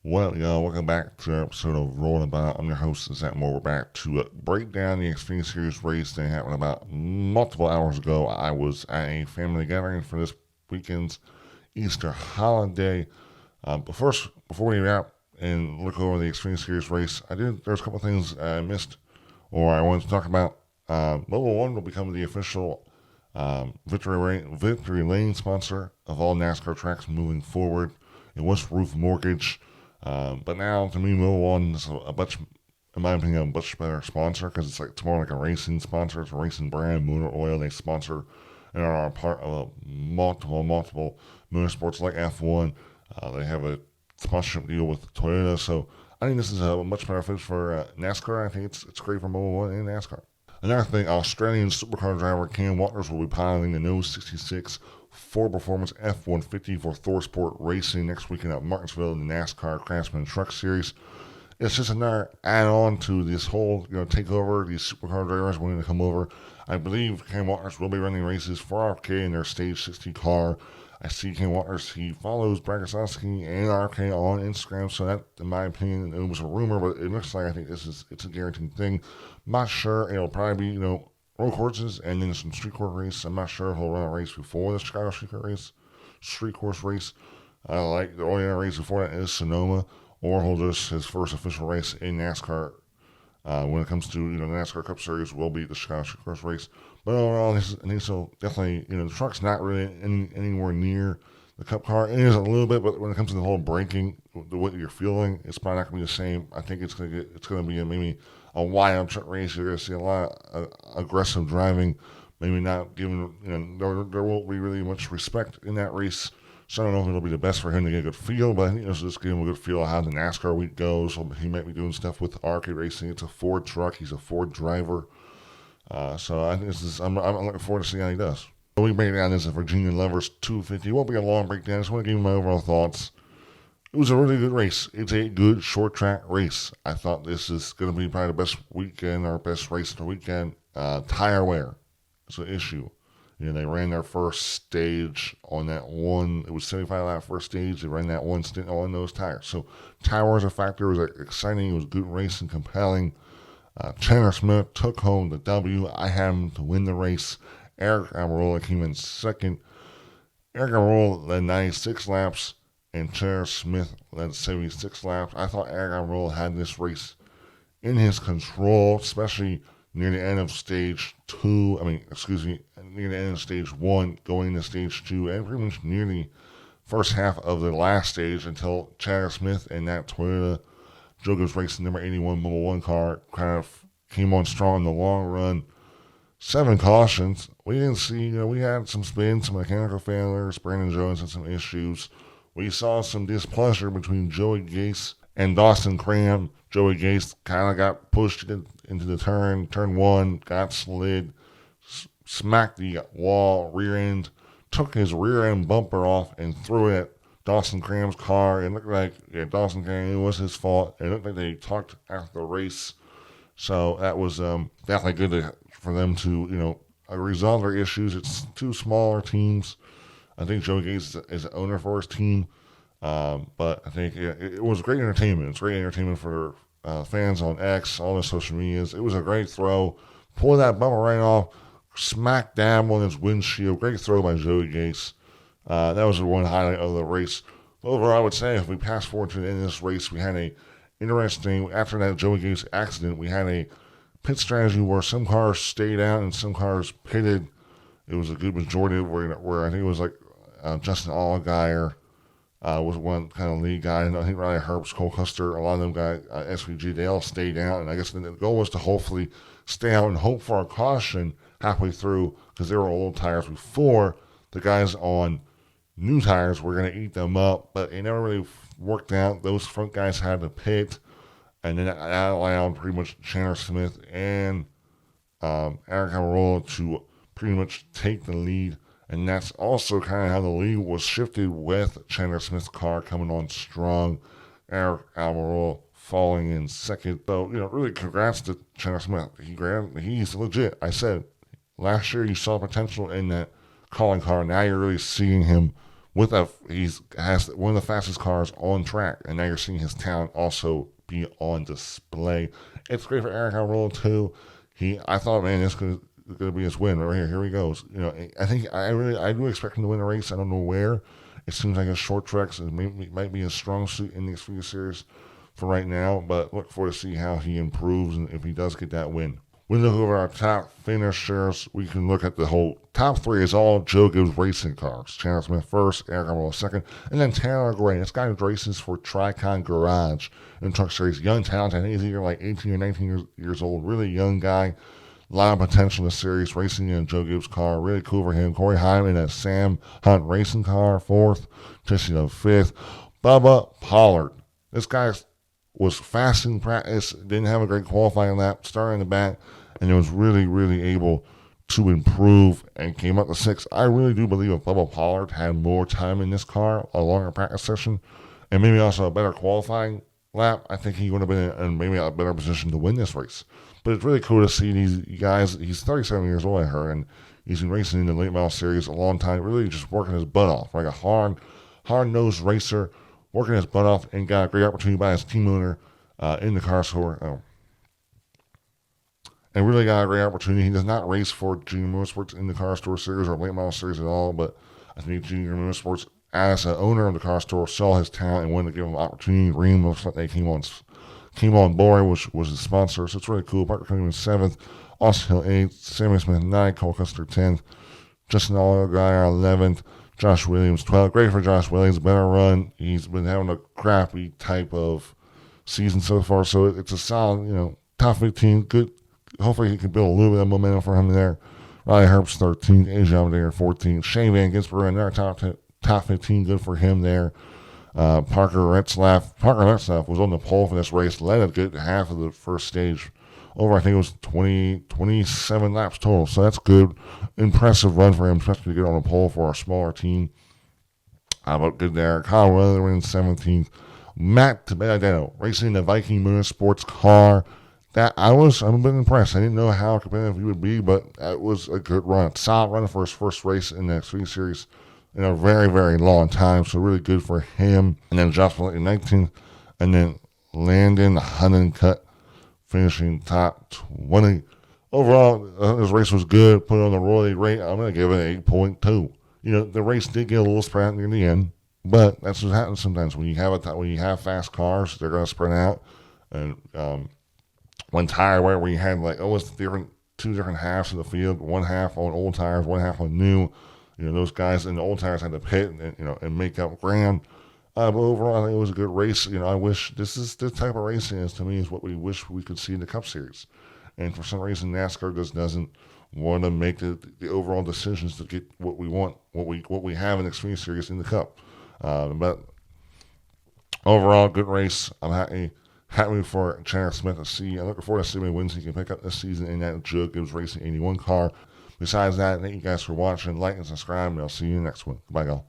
Well, y'all, welcome back to an episode of Rolling About. I'm your host, Zach Moore. We're back to break down the Xfinity Series race that happened about multiple hours ago. I was at a family gathering for this weekend's Easter holiday. But first, before we wrap and look over the Xfinity Series race, there's a couple things I missed or I wanted to talk about. Mobile One will become the official Victory Lane sponsor of all NASCAR tracks moving forward. It was Roof Mortgage. But now, to me, Mobile One is in my opinion, a much better sponsor because it's more like a racing sponsor. It's a racing brand, Motor Oil. They sponsor and are a part of multiple motorsports like F1. They have a sponsorship deal with Toyota. So I think this is a much better fit for NASCAR. I think it's great for Mobile One and NASCAR. Another thing, Australian supercar driver Cam Waters will be piloting the No. 66 Ford Performance F-150 for ThorSport Racing next weekend at Martinsville in the NASCAR Craftsman Truck Series. It's just another add-on to this whole, takeover. These supercar drivers wanting to come over. I believe Cam Waters will be running races for RFK in their Stage 60 car. I see Cam Waters, he follows Brad Keselowski and RFK on Instagram, so that, in my opinion, it was a rumor, but it looks like I think it's a guaranteed thing. I'm not sure. It'll probably be, road courses and then some street course race. I'm not sure if he'll run a race before the Chicago street course race. Like the only race before that is Sonoma, or he'll just his first official race in NASCAR. When it comes to the NASCAR Cup Series, will be the Chicago street course race. But overall, this will definitely the truck's not really anywhere near the Cup car. It is a little bit, but when it comes to the whole braking, what you're feeling, it's probably not going to be the same. I think it's going to be maybe a wild truck race. You're going to see a lot of aggressive driving. Maybe not given, there won't be really much respect in that race. So I don't know if it'll be the best for him to get a good feel, but I think this will just give him a good feel of how the NASCAR week goes. So he might be doing stuff with Arcade Racing. It's a Ford truck. He's a Ford driver. So I think I'm looking forward to seeing how he does. So we break down this at Virginia Lovers 250. It won't be a long breakdown. I just want to give you my overall thoughts. It was a really good race. It's a good short track race. I thought this is going to be probably the best weekend or best race of the weekend. Tire wear is an issue. They ran their first stage on that one. It was 75 lap first stage. They ran that one stint on those tires. So tire wear is a factor. It was exciting. It was good racing, compelling. Chandler Smith took home the W. I had him to win the race. Eric Almirola came in second. Eric Almirola led 96 laps, and Chandler Smith led 76 laps. I thought Eric Almirola had this race in his control, especially near the end of stage near the end of stage one, going into stage two, and pretty much near the first half of the last stage until Chandler Smith and that Toyota Joe Gibbs Racing number 81 Mobile One car kind of came on strong in the long run. 7 cautions. We didn't see, we had some spins, some mechanical failures. Brandon Jones had some issues. We saw some displeasure between Joey Gase and Dawson Cram. Joey Gase kind of got pushed into the turn one, got slid, smacked the wall, rear end, took his rear end bumper off and threw it at Dawson Cram's car. It looked like Dawson Cram, it was his fault. It looked like they talked after the race. So that was definitely good for them to, resolve their issues. It's 2 smaller teams. I think Joey Gase is an owner for his team. But I think it was great entertainment. It's great entertainment for fans on X, all the social medias. It was a great throw. Pull that bumper right off, smack dab on his windshield. Great throw by Joey Gase. That was the one highlight of the race. Overall, I would say if we pass forward to the end of this race, we had a interesting, after that Joey Gase accident, we had a pit strategy where some cars stayed out and some cars pitted. It was a good majority where I think it was like Justin Allgaier was one kind of lead guy. And I think Riley Herbst, Cole Custer, a lot of them guys, SVG, they all stayed out. And I guess the goal was to hopefully stay out and hope for a caution halfway through because they were old tires before. The guys on new tires were going to eat them up, but it never really worked out. Those front guys had to pit, and then that allowed pretty much Chandler Smith and Eric Almirola to pretty much take the lead. And that's also kind of how the lead was shifted with Chandler Smith's car coming on strong. Eric Almirola falling in second. So, really congrats to Chandler Smith. He's legit. I said, last year you saw potential in that calling car. Now you're really seeing him he's has one of the fastest cars on track, and now you're seeing his talent also be on display. It's great for Eric Almirola too. I thought, man, this could going to be his win right here. Here he goes. I think I do expect him to win a race. I don't know where. It seems like a short track, so it might be a strong suit in the Xfinity Series for right now. But look forward to see how he improves and if he does get that win. We look over our top finishers. We can look at the whole top three is all Joe Gibbs racing cars. Chandler Smith first, Eric Almirola second, and then Taylor Gray. This guy races for Tricon Garage in Truck Series. Young talent. I think he's either like 18 or 19 years old. Really young guy. A lot of potential in the series, racing in Joe Gibbs' car. Really cool for him. Corey Hyman in a Sam Hunt racing car, fourth. Jesse Love, fifth. Bubba Pollard. This guy was fast in practice, didn't have a great qualifying lap, started in the back, and was really, really able to improve and came up to sixth. I really do believe if Bubba Pollard had more time in this car, a longer practice session, and maybe also a better qualifying lap, I think he would have been in maybe a better position to win this race. But it's really cool to see these guys. He's 37 years old, I heard, and he's been racing in the late model series a long time, really just working his butt off, like a hard-nosed racer, working his butt off, and got a great opportunity by his team owner in the car store. And really got a great opportunity. He does not race for Junior Motorsports in the car store series or late model series at all, but I think Junior Motorsports, as an owner of the car store, saw his talent and wanted to give him an opportunity. Ream looks like they came on board, which was the sponsor, so it's really cool. Parker Cunningham 7th, Austin Hill 8th, Samuel Smith 9th, Cole Custer 10th, Justin Allgaier 11th, Josh Williams 12th. Great for Josh Williams, better run. He's been having a crappy type of season so far, so it's a solid, top 15, good. Hopefully he can build a little bit of momentum for him there. Riley Herbst 13th, AJ Allmendinger 14th, Shane Van Gisbergen in there, top 15, good for him there. Parker Retzlaff was on the pole for this race, led a good half of the first stage. I think it was 27 laps total, so that's good. Impressive run for him, especially to get on the pole for a smaller team. But good there. Kyle Weatherman 17th. Matt Benedetto racing the Viking Motorsports car. I'm a bit impressed. I didn't know how competitive he would be, but it was a good run. Solid run for his first race in the Xfinity Series in a very, very long time, so really good for him. And then Josh Willett 19th, and then Landon Honeycutt finishing top 20. Overall, this race was good. Put it on the royalty rate. I'm going to give it an 8.2. The race did get a little spread out near the end, but that's what happens sometimes. When you have fast cars, they're going to spread out. And one tire where you had two different halves of the field, one half on old tires, one half on new. Those guys in the old tires had to pit and make up ground. But overall, I think it was a good race. I wish this type of racing is what we wish we could see in the Cup Series. And for some reason, NASCAR just doesn't want to make the overall decisions to get what we want, what we have in the Xfinity Series in the Cup. But overall, good race. I'm happy for Chandler Smith to see. I'm looking forward to seeing how many wins he can pick up this season in that Joe Gibbs Racing 81 car. Besides that, thank you guys for watching. Like and subscribe, and I'll see you in the next one. Bye, y'all.